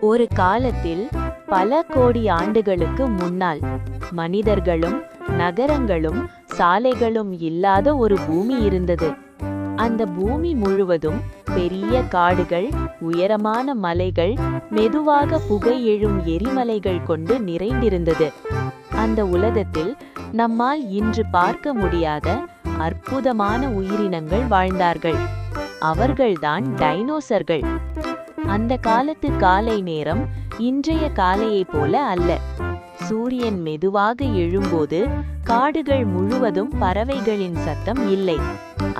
ஒரு காலத்தில் பல கோடி ஆண்டுகளுக்கு முன்னால் மனிதர்களும் நகரங்களும் சாலைகளும் இல்லாத ஒரு பூமி இருந்தது. அந்த பூமி முழுவதும் பெரிய காடுகள், உயரமான மலைகள், மெதுவாக புகை எழும் எரிமலைகள் கொண்டு நிறைந்திருந்தது. அந்த உலகத்தில் நம்மால் இன்று பார்க்க முடியாத அற்புதமான உயிரினங்கள் வாழ்ந்தார்கள். அவர்கள்தான் டைனோசர்கள். அந்த காலத்து காலை நேரம் இன்றைய காலையைப் போல அல்ல. சூரியன் மெதுவாக எழும்போது காடுகள் முழுவதும் பறவைகளின் சத்தம் இல்லை.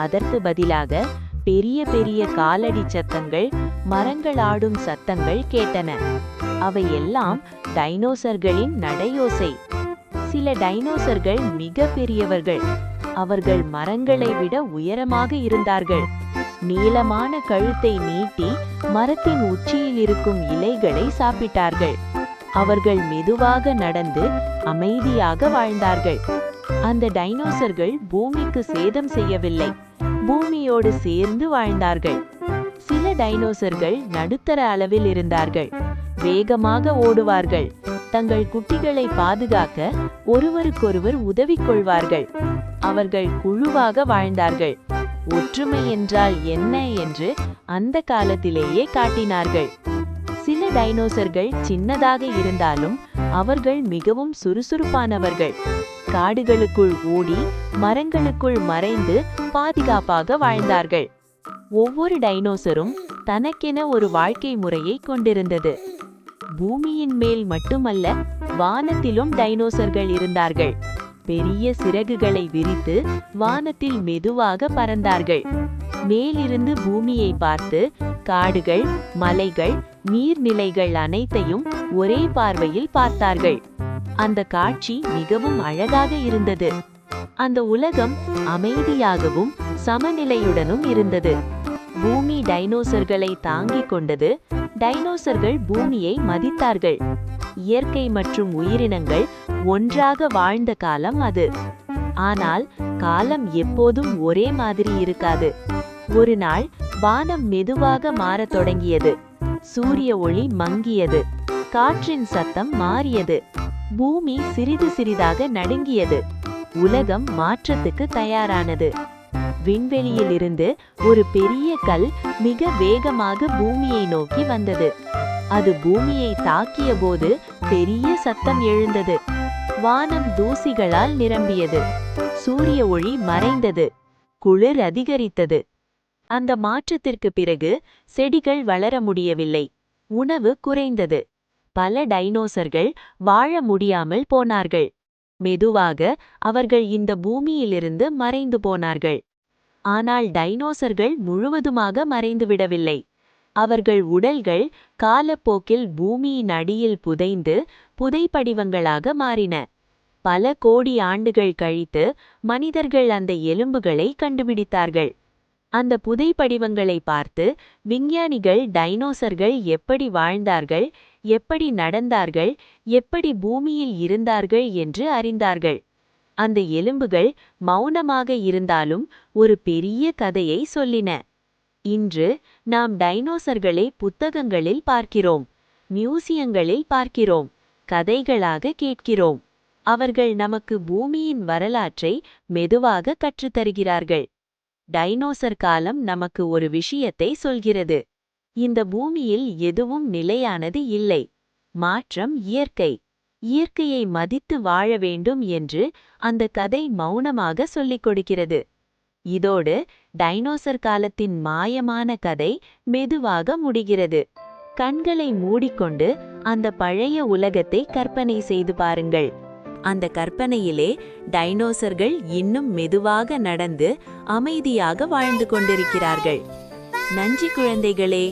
அதற்கு பதிலாக பெரிய பெரிய காலடி சத்தங்கள், மரங்கள் ஆடும் சத்தங்கள் கேட்டன. அவையெல்லாம் டைனோசர்களின் நடையோசை. சில டைனோசர்கள் மிக பெரியவர்கள். அவர்கள் மரங்களை விட உயரமாக இருந்தார்கள். நீளமான கழுத்தை நீட்டி மரத்தின் உச்சியில் இருக்கும் இலைகளை சாப்பிட்டார்கள். அவர்கள் மெதுவாக நடந்து அமைதியாக வாழ்ந்தார்கள். அந்த டைனோசர்கள் பூமிக்கு சேதம் செய்யவில்லை, பூமியோடு சேர்ந்து வாழ்ந்தார்கள். சில டைனோசர்கள் நடுத்தர அளவில் இருந்தார்கள். வேகமாக ஓடுவார்கள். தங்கள் குட்டிகளை பாதுகாக்க ஒருவருக்கொருவர் உதவி கொள்வார்கள். அவர்கள் குழுவாக வாழ்ந்தார்கள். ஒற்றுமை என்றால் என்ன என்று அந்த காலத்திலேயே காட்டினார்கள். சில டைனோசர்கள் சின்னதாக இருந்தாலும் அவர்கள் மிகவும் சுறுசுறுப்பானவர்கள். காடுகளுக்குள் ஓடி மரங்களுக்குள் மறைந்து பாதுகாப்பாக வாழ்ந்தார்கள். ஒவ்வொரு டைனோசரும் தனக்கென ஒரு வாழ்க்கை முறையை கொண்டிருந்தது. பூமியின் மேல் மட்டுமல்ல, வானத்திலும் டைனோசர்கள் இருந்தார்கள். பெரிய சிறகுகளை விரித்து வானத்தில் மெதுவாக பறந்தார்கள். மேலிருந்து பூமியை பார்த்து காடுகள், மலைகள், நீர்நிலைகள் அனைத்தையும் ஒரே பார்வையில் பார்த்தார்கள். அந்த காட்சி மிகவும் அழகாக இருந்தது. அந்த உலகம் அமைதியாகவும் சமநிலையுடனும் இருந்தது. பூமி டைனோசர்களை தாங்கிக் கொண்டது. டைனோசர்கள் பூமியை மதித்தார்கள். இயற்கை மற்றும் உயிரினங்கள் ஒன்றாக வாழ்ந்த காலம் அது. ஆனால் காலம் எப்போதும் ஒரே மாதிரி இருக்காது. ஒரு நாள் வானம் மெதுவாக மாறத் தொடங்கியது. சூரிய ஒளி மங்கியது. காற்றின் சத்தம் மாறியது. பூமி சிறிது சிறிதாக நடுங்கியது. உலகம் மாற்றத்துக்கு தயாரானது. விண்வெளியில் இருந்து ஒரு பெரிய கல் மிக வேகமாக பூமியை நோக்கி வந்தது. அது பூமியை தாக்கிய போது பெரிய சத்தம் எழுந்தது. வானம் தூசிகளால் நிரம்பியது. சூரிய ஒளி மறைந்தது. குளிர் அதிகரித்தது. அந்த மாற்றத்திற்கு பிறகு செடிகள் வளர முடியவில்லை. உணவு குறைந்தது. பல டைனோசர்கள் வாழ முடியாமல் போனார்கள். மெதுவாக அவர்கள் இந்த பூமியிலிருந்து மறைந்து போனார்கள். ஆனால் டைனோசர்கள் முழுவதுமாக மறைந்துவிடவில்லை. அவர்கள் உடல்கள் காலப்போக்கில் பூமியின் அடியில் புதைந்து புதைப்படிவங்களாக மாறின. பல கோடி ஆண்டுகள் கழித்து மனிதர்கள் அந்த எலும்புகளை கண்டுபிடித்தார்கள். அந்த புதைப்படிவங்களை பார்த்து விஞ்ஞானிகள் டைனோசர்கள் எப்படி வாழ்ந்தார்கள், எப்படி நடந்தார்கள், எப்படி பூமியில் இருந்தார்கள் என்று அறிந்தார்கள். அந்த எலும்புகள் மௌனமாக இருந்தாலும் ஒரு பெரிய கதையை சொல்லின. இன்று நாம் டைனோசர்களை புத்தகங்களில் பார்க்கிறோம், மியூசியங்களில் பார்க்கிறோம், கதைகளாக கேட்கிறோம். அவர்கள் நமக்கு பூமியின் வரலாற்றை மெதுவாக கற்றுத்தருகிறார்கள். டைனோசர் காலம் நமக்கு ஒரு விஷயத்தை சொல்கிறது. இந்த பூமியில் எதுவும் நிலையானது இல்லை. மாற்றம் இயற்கை. இயற்கையை மதித்து வாழ வேண்டும் என்று அந்த கதை மௌனமாக சொல்லிக் கொடுக்கிறது. இதோடு டைனோசர் காலத்தின் மாயமான கதை மெதுவாக முடிகிறது. கண்களை மூடிக்கொண்டு அந்த பழைய உலகத்தை கற்பனை செய்து பாருங்கள். அந்த கற்பனையிலே டைனோசர்கள் இன்னும் மெதுவாக நடந்து அமைதியாக வாழ்ந்து கொண்டிருக்கிறார்கள். நன்றி குழந்தைகளே.